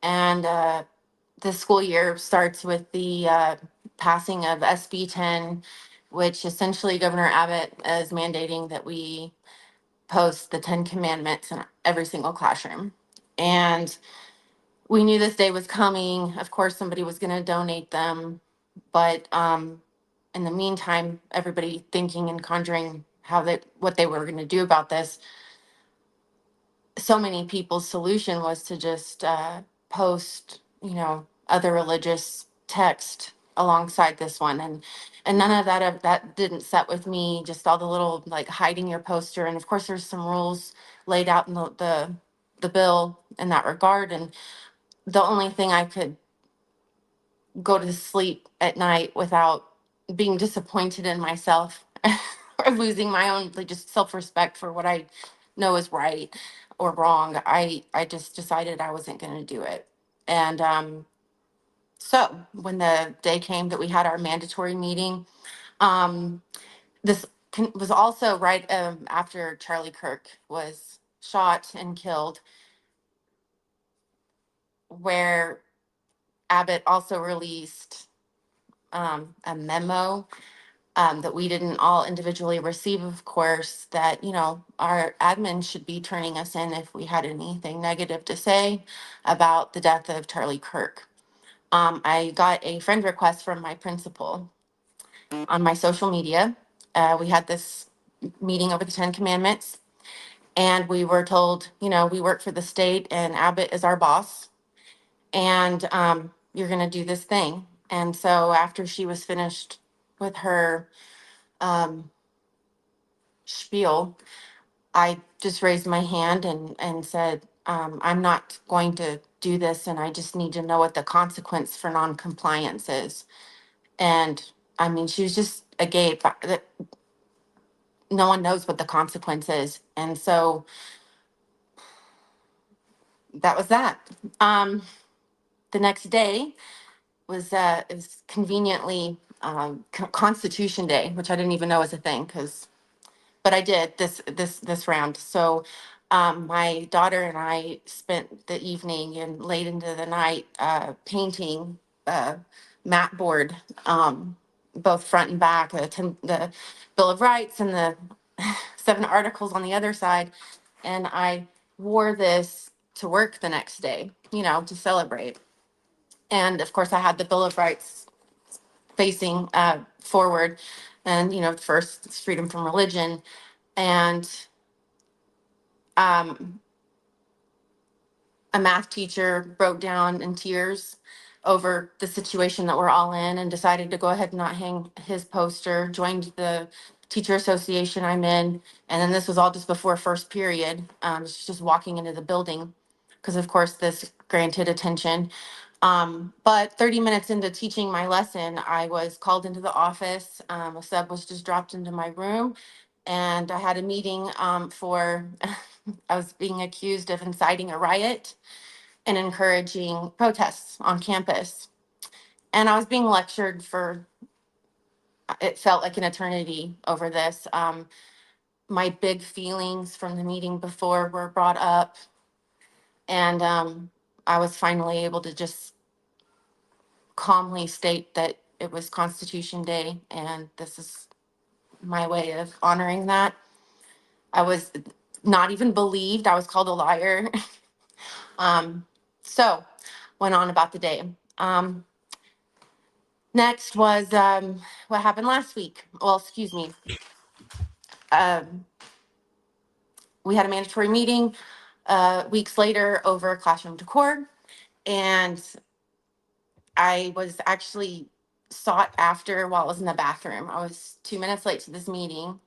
And the school year starts with the passing of SB 10, which essentially Governor Abbott is mandating that we post the 10 commandments in every single classroom. And we knew this day was coming. Of course, somebody was going to donate them. But in the meantime, everybody thinking and conjuring what they were going to do about this. So many people's solution was to just post, other religious text alongside this one, and none of that didn't set with me. Just all the little like hiding your poster, and of course, there's some rules laid out in the bill in that regard, and the only thing I could go to sleep at night without being disappointed in myself or losing my own just self-respect for what I know is right or wrong. I just decided I wasn't going to do it. And so when the day came that we had our mandatory meeting, this was also right after Charlie Kirk was shot and killed, where Abbott also released a memo that we didn't all individually receive, of course, that, our admin should be turning us in if we had anything negative to say about the death of Charlie Kirk. I got a friend request from my principal on my social media. We had this meeting over the 10 Commandments, and we were told, we work for the state and Abbott is our boss, and you're going to do this thing. And so after she was finished with her spiel, I just raised my hand and said, I'm not going to do this, and I just need to know what the consequence for non-compliance is. And I mean, she was just agape. No one knows what the consequence is. And so that was that. The next day was it was conveniently Constitution Day, which I didn't even know was a thing, but I did this round. So my daughter and I spent the evening and late into the night painting mat board, both front and back, the Bill of Rights and the 7 articles on the other side. And I wore this to work the next day, to celebrate. And of course, I had the Bill of Rights facing forward. And, first, it's freedom from religion. And um, a math teacher broke down in tears over the situation that we're all in and decided to go ahead and not hang his poster, joined the teacher association I'm in. And then this was all just before first period. Just walking into the building because, of course, this granted attention. But 30 minutes into teaching my lesson, I was called into the office. A sub was just dropped into my room, and I had a meeting for, I was being accused of inciting a riot and encouraging protests on campus. And I was being lectured for, it felt like an eternity over this. My big feelings from the meeting before were brought up, and I was finally able to just calmly state that it was Constitution Day, and this is my way of honoring that. I was not even believed. I was called a liar. So went on about the day. Next was what happened last week. Well, excuse me. We had a mandatory meeting weeks later over classroom decor, and I was actually sought after while I was in the bathroom. I was 2 minutes late to this meeting,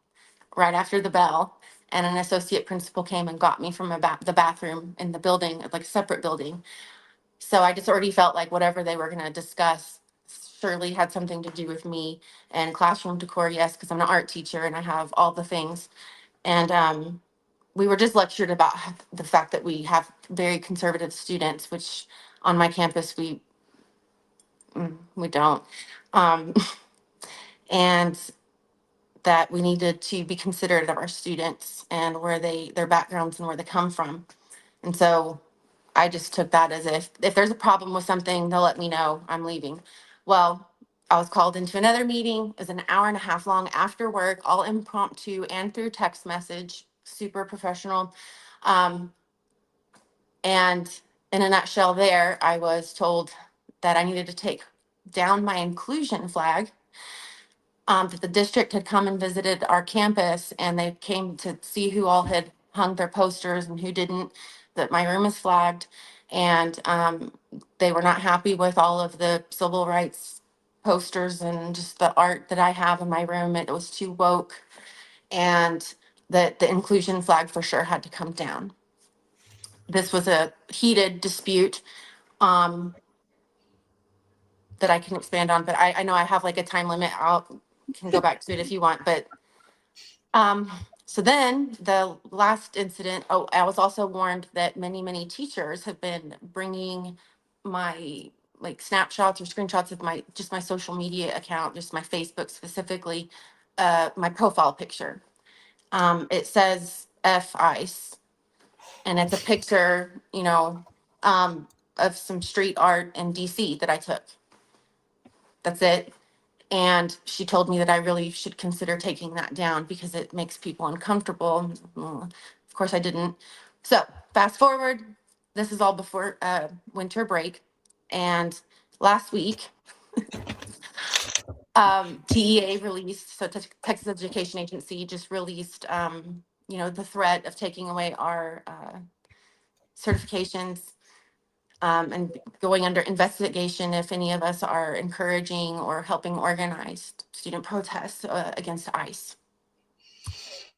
right after the bell, and an associate principal came and got me from the bathroom in the building, like a separate building. So I just already felt like whatever they were going to discuss surely had something to do with me. And classroom decor, yes, because I'm an art teacher and I have all the things. And we were just lectured about the fact that we have very conservative students, which on my campus we don't. Um, and that we needed to be considerate of our students and their backgrounds and where they come from. And so I just took that as if there's a problem with something, they'll let me know, I'm leaving. Well, I was called into another meeting. It was an hour and a half long after work, all impromptu and through text message, super professional. And in a nutshell there, I was told that I needed to take down my inclusion flag, that the district had come and visited our campus and they came to see who all had hung their posters and who didn't, that my room is flagged. And they were not happy with all of the civil rights posters and just the art that I have in my room. It was too woke, and that the inclusion flag for sure had to come down. This was a heated dispute that I can expand on, but I know I have like a time limit. Can go back to it if you want, but so then the last incident, I was also warned that many teachers have been bringing my like snapshots or screenshots of my social media account, just my Facebook specifically, my profile picture. It says F ICE, and it's a picture, of some street art in DC that I took. That's it. And she told me that I really should consider taking that down because it makes people uncomfortable. Well, of course, I didn't. So fast forward, this is all before winter break. And last week, TEA released, so Texas Education Agency just released, the threat of taking away our certifications and going under investigation if any of us are encouraging or helping organize student protests against ICE.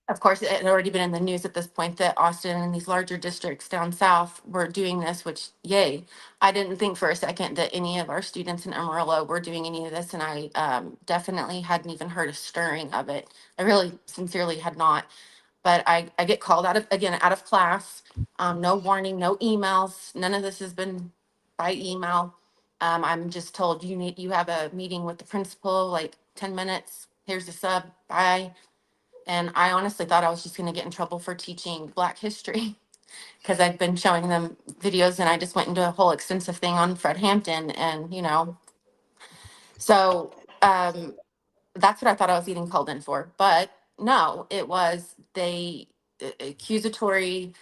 of course, it had already been in the news at this point that Austin and these larger districts down south were doing this, which, yay. I didn't think for a second that any of our students in Amarillo were doing any of this, and I definitely hadn't even heard a stirring of it. I really sincerely had not. But I get called out of class. No warning, no emails. None of this has been by email. I'm just told you have a meeting with the principal, like 10 minutes. Here's the sub. Bye. And I honestly thought I was just going to get in trouble for teaching Black history because I'd been showing them videos, and I just went into a whole extensive thing on Fred Hampton. And, so that's what I thought I was getting called in for. But no, it was accusatory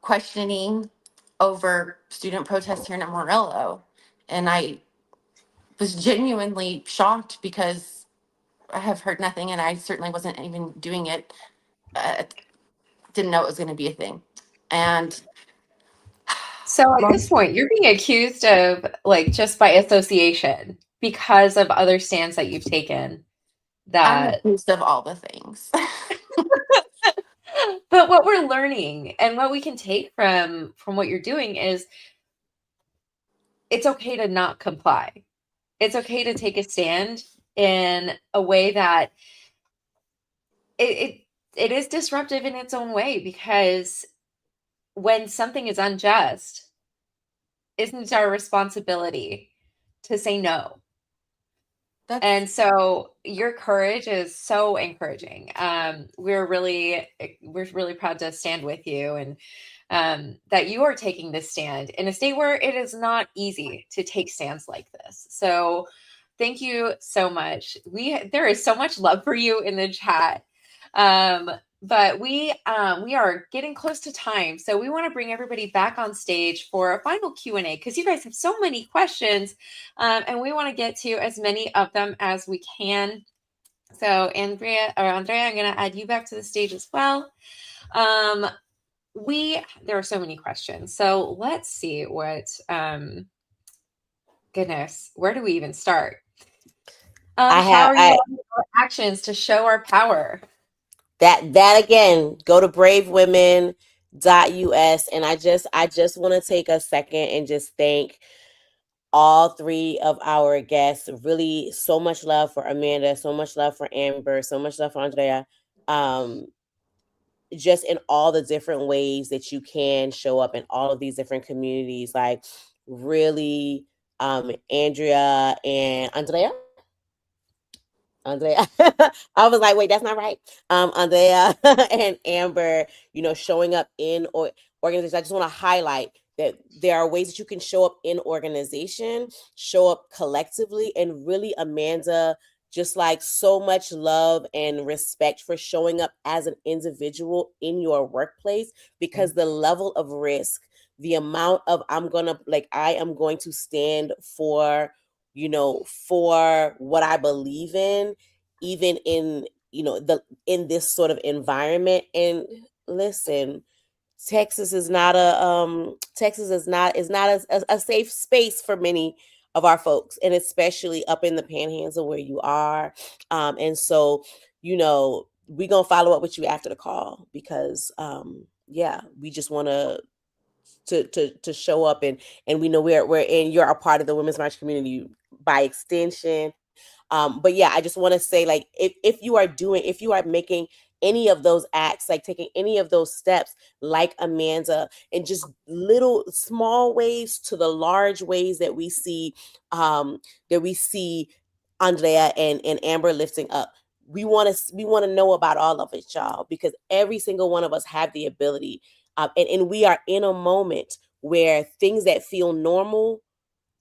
questioning over student protests here in Amarillo. And I was genuinely shocked because I have heard nothing, and I certainly wasn't even doing it. Didn't know it was going to be a thing. And So at this point, you're being accused of like just by association because of other stands that you've taken. I'm That, accused of all the things. but what we're learning and what we can take from what you're doing is it's okay to not comply. It's okay to take a stand in a way that it is disruptive in its own way, because when something is unjust, isn't it our responsibility to say no? And so your courage is so encouraging. We're really proud to stand with you, and that you are taking this stand in a state where it is not easy to take stands like this. So thank you so much. There is so much love for you in the chat. But we are getting close to time, so we want to bring everybody back on stage for a final Q&A because you guys have so many questions, and we want to get to as many of them as we can. So Andrea, I'm going to add you back to the stage as well. There are so many questions, so let's see what. Goodness, where do we even start? How are you our actions to show our power? That again, go to bravewomen.us. And I just want to take a second and just thank all three of our guests. Really, so much love for Amanda, so much love for Amber, so much love for Andrea. Just in all the different ways that you can show up in all of these different communities, like really, Andrea and Andrea. I was like, wait, that's not right. Andrea and Amber, showing up in organizations. I just want to highlight that there are ways that you can show up in organization, show up collectively, and really, Amanda, just like so much love and respect for showing up as an individual in your workplace, because the level of risk, the amount of I am going to stand for, for what I believe in, even in, in this sort of environment. And listen, Texas is not a safe space for many of our folks, and especially up in the panhandle where you are. And so, we're gonna follow up with you after the call, because we just want to show up, and we know you're a part of the Women's March community by extension. But yeah, I just want to say, like, if you are making any of those acts, like taking any of those steps, like Amanda, and just little small ways to the large ways that we see Andrea and Amber lifting up. We want to know about all of it, y'all, because every single one of us have the ability. And we are in a moment where things that feel normal,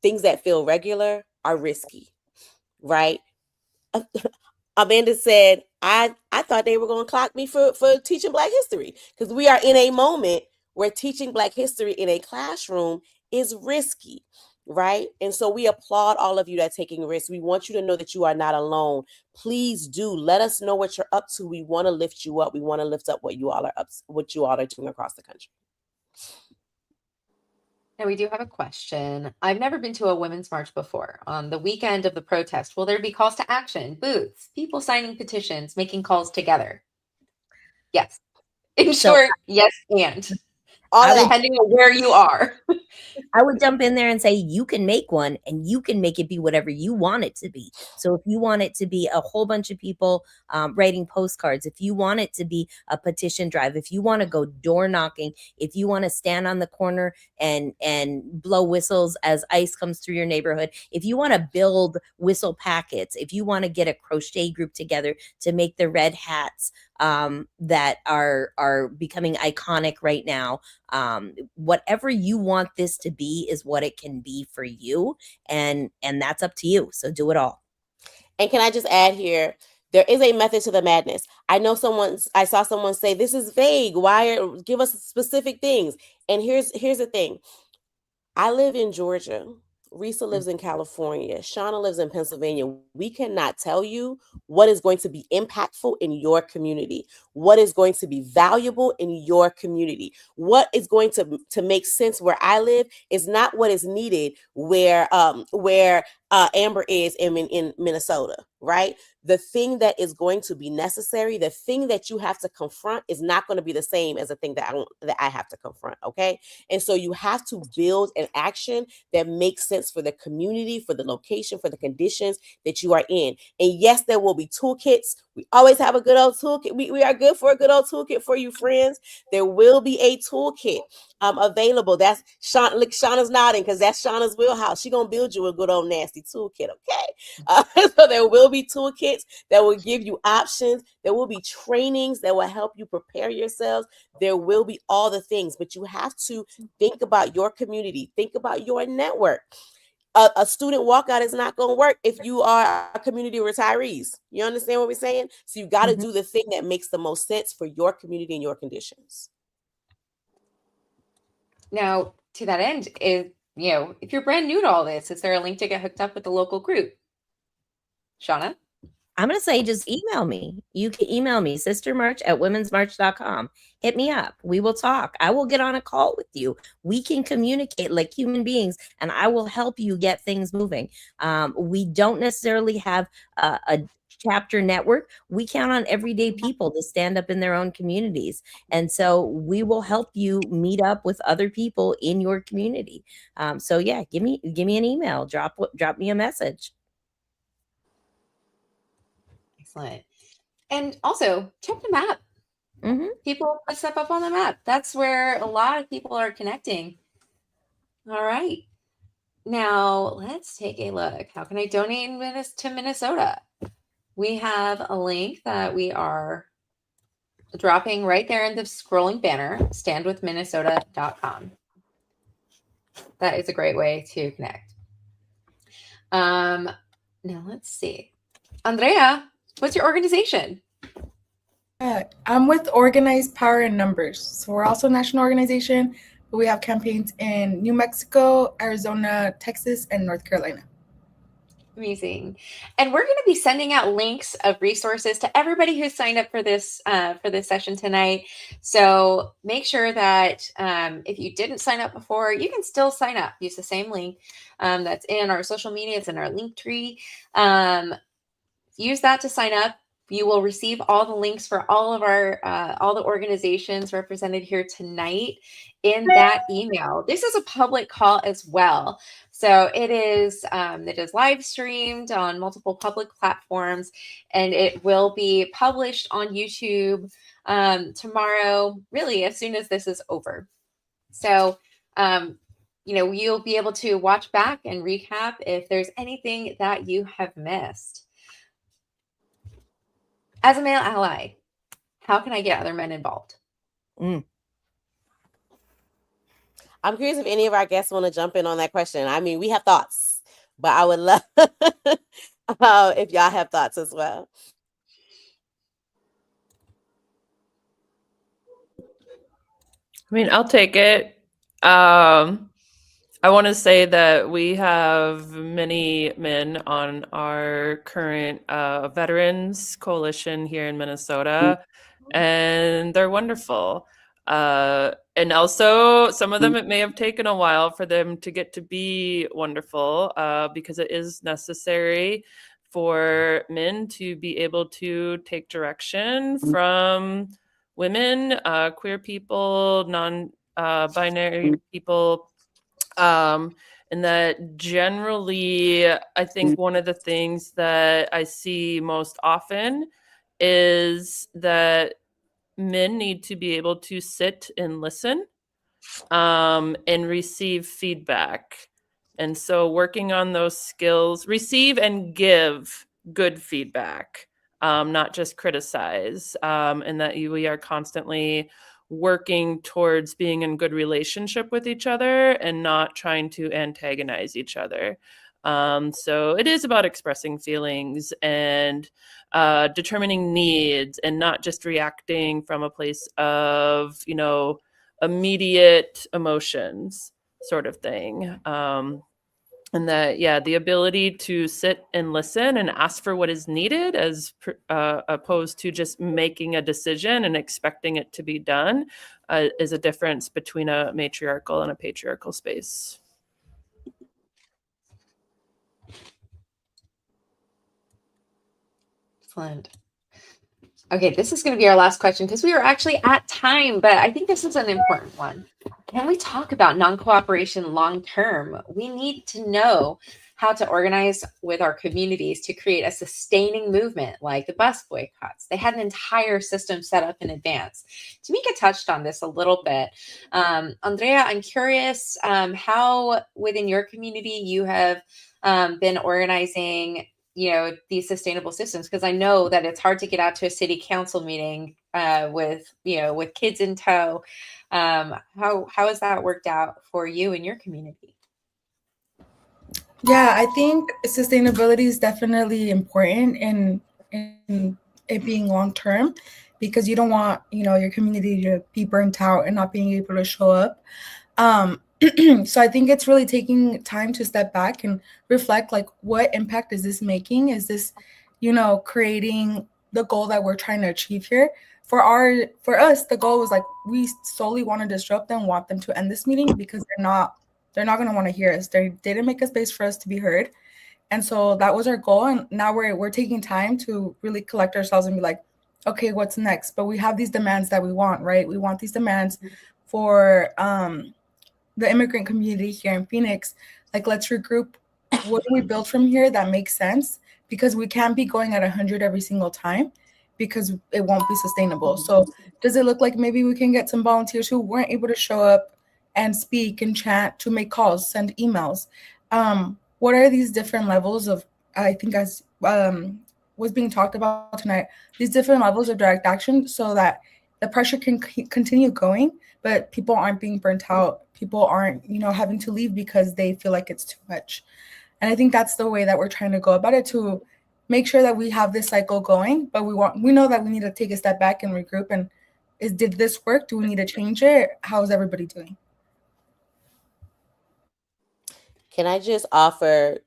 things that feel regular, are risky, right? Amanda said, I thought they were going to clock me for teaching Black history, because we are in a moment where teaching Black history in a classroom is risky, right? And so we applaud all of you that are taking risks. We want you to know that you are not alone. Please do let us know what you're up to. We want to lift you up. We want to lift up what you all are doing across the country. Now, we do have a question. I've never been to a women's march before. On the weekend of the protest, will there be calls to action, booths, people signing petitions, making calls together? Yes. In So short, yes, and All I of would that. depending on where you are. I would jump in there and say, you can make one and you can make it be whatever you want it to be. So if you want it to be a whole bunch of people writing postcards, if you want it to be a petition drive, if you want to go door knocking, if you want to stand on the corner and blow whistles as ICE comes through your neighborhood, if you want to build whistle packets, if you want to get a crochet group together to make the red hats that are becoming iconic right now, whatever you want this to be is what it can be for you, and that's up to you. So do it all. And can I just add here, there is a method to the madness. I saw someone say, this is vague. Give us specific things. And here's the thing. I live in Georgia. Risa lives in California. Shauna lives in Pennsylvania. We cannot tell you what is going to be impactful in your community, what is going to be valuable in your community, what is going to make sense where I live is not what is needed where Amber is in Minnesota, right? The thing that is going to be necessary, the thing that you have to confront is not going to be the same as the thing that I have to confront, okay? And so you have to build an action that makes sense for the community, for the location, for the conditions that you are in. And yes, there will be toolkits. We always have a good old toolkit. We are good for a good old toolkit for you, friends. There will be a toolkit available. That's Shauna's nodding because that's Shauna's wheelhouse. She's going to build you a good old nasty toolkit, okay? So there will be toolkits that will give you options. There will be trainings that will help you prepare yourselves. There will be all the things, but you have to think about your community. Think about your network. A student walkout is not going to work if you are a community retirees. You understand what we're saying? So you got to do the thing that makes the most sense for your community and your conditions. Now, to that end, if you're brand new to all this, is there a link to get hooked up with the local group? Shauna? I'm going to say just email me. You can email me, sistermarch@womensmarch.com. Hit me up. We will talk. I will get on a call with you. We can communicate like human beings, and I will help you get things moving. We don't necessarily have a chapter network. We count on everyday people to stand up in their own communities. And so we will help you meet up with other people in your community. So yeah, give me an email, drop me a message. Excellent. And also check the map. People put stuff up on the map. That's where a lot of people are connecting. All right. Now let's take a look. How can I donate to Minnesota? We have a link that we are dropping right there in the scrolling banner, standwithminnesota.com. That is a great way to connect. Now let's see. Andrea, what's your organization? I'm with Organized Power in Numbers. So we're also a national organization, but we have campaigns in New Mexico, Arizona, Texas, and North Carolina. Amazing. And we're going to be sending out links of resources to everybody who signed up for this session tonight. So make sure that if you didn't sign up before, you can still sign up. Use the same link that's in our social media. It's in our link tree. Use that to sign up. You will receive all the links for all of our all the organizations represented here tonight in that email. This is a public call as well. So it is live streamed on multiple public platforms, and it will be published on YouTube tomorrow, really as soon as this is over. So you'll be able to watch back and recap if there's anything that you have missed. As a male ally, how can I get other men involved? I'm curious if any of our guests want to jump in on that question. I mean, we have thoughts, but I would love if y'all have thoughts as well. I mean, I'll take it. I want to say that we have many men on our current Veterans Coalition here in Minnesota, and they're wonderful. And also, some of them, it may have taken a while for them to get to be wonderful because it is necessary for men to be able to take direction from women, queer people, non-binary people. And that generally, I think one of the things that I see most often is that men need to be able to sit and listen and receive feedback. And so working on those skills, receive and give good feedback, not just criticize, and that we are constantly working towards being in good relationship with each other and not trying to antagonize each other. So it is about expressing feelings and determining needs and not just reacting from a place of, immediate emotions sort of thing. And that, the ability to sit and listen and ask for what is needed as opposed to just making a decision and expecting it to be done is a difference between a matriarchal and a patriarchal space. Excellent. Okay, this is going to be our last question because we are actually at time, but I think this is an important one. Can we talk about non-cooperation long-term? We need to know how to organize with our communities to create a sustaining movement like the bus boycotts. They had an entire system set up in advance. Tamika touched on this a little bit. Andrea, I'm curious how within your community you have been organizing these sustainable systems, because I know that it's hard to get out to a city council meeting with kids in tow. How has that worked out for you and your community? Yeah, I think sustainability is definitely important in it being long term, because you don't want your community to be burnt out and not being able to show up. So I think it's really taking time to step back and reflect, like, what impact is this making? Is this, creating the goal that we're trying to achieve here? For us, the goal was like, we solely want to disrupt them, want them to end this meeting because they're not going to want to hear us. They didn't make a space for us to be heard. And so that was our goal. And now we're taking time to really collect ourselves and be like, okay, what's next? But we have these demands that we want, right? We want these demands for the immigrant community here in Phoenix. Like, let's regroup. What do we build from here that makes sense? Because we can't be going at 100 every single time, because it won't be sustainable. So does it look like maybe we can get some volunteers who weren't able to show up and speak and chat, to make calls, send emails? What are these different levels of, I think as was being talked about tonight, these different levels of direct action, so that the pressure can continue going, but people aren't being burnt out. People aren't, having to leave because they feel like it's too much. And I think that's the way that we're trying to go about it, to make sure that we have this cycle going. But we know that we need to take a step back and regroup. And did this work? Do we need to change it? How is everybody doing? Can I just offer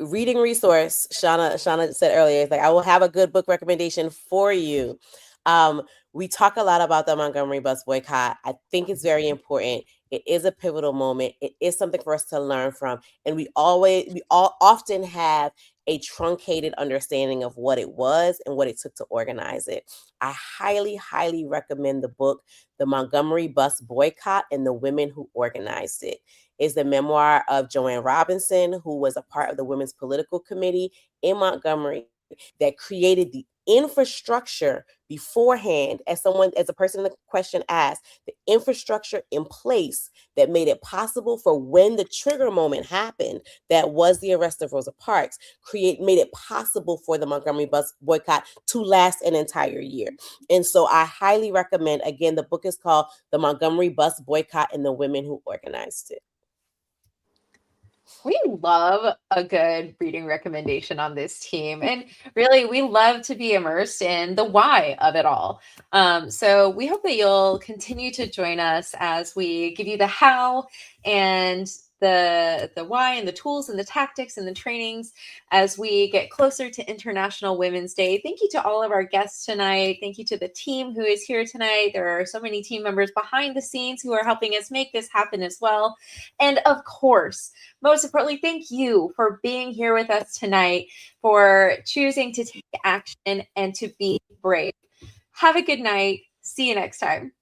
reading resource? Shauna said earlier, it's like, I will have a good book recommendation for you. We talk a lot about the Montgomery bus boycott. I think it's very important. It is a pivotal moment. It is something for us to learn from. And we often have a truncated understanding of what it was and what it took to organize it. I highly, highly recommend the book, The Montgomery Bus Boycott and the Women Who Organized It. It's the memoir of Joanne Robinson, who was a part of the Women's Political Committee in Montgomery that created the infrastructure beforehand, as a person in the question asked, the infrastructure in place that made it possible for when the trigger moment happened, that was the arrest of Rosa Parks, made it possible for the Montgomery bus boycott to last an entire year. And so I highly recommend, again, the book is called The Montgomery Bus Boycott and the Women Who Organized It. We love a good reading recommendation on this team. And really, we love to be immersed in the why of it all. So we hope that you'll continue to join us as we give you the how and the why and the tools and the tactics and the trainings as we get closer to International Women's Day. Thank you to all of our guests tonight. Thank you to the team who is here tonight. There are so many team members behind the scenes who are helping us make this happen as well. And of course, most importantly, thank you for being here with us tonight, for choosing to take action and to be brave. Have a good night. See you next time.